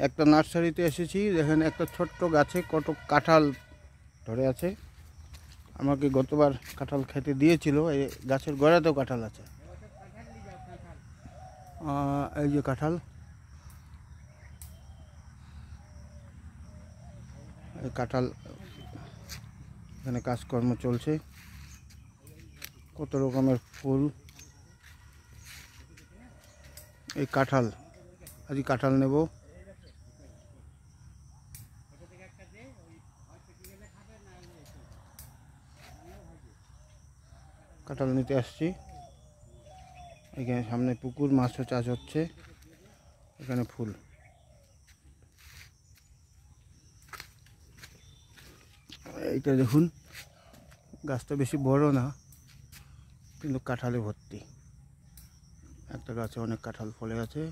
একটা নার্সারিতে এসেছি। দেখেন একটা ছোট্ট গাছে কত কাঁঠাল ধরে আছে। আমাকে গতবার কাঁঠাল খেতে দিয়েছিল। এই গাছের গোড়াতেও কাঁঠাল আছে। এই যে কাঁঠাল, এই কাঁঠাল এখানে কাজকর্ম চলছে। কত রকমের ফুল। এই কাঁঠাল, আজ কাঁঠাল নেব। কাঁঠাল নিতে আসছি। এখানে সামনে পুকুর, মাছও চাষ হচ্ছে। এখানে ফুল। এইটা দেখুন, গাছটা বেশি বড় না, কিন্তু কাঁঠালে ভর্তি। একটা গাছে অনেক কাঁঠাল ফলে আছে।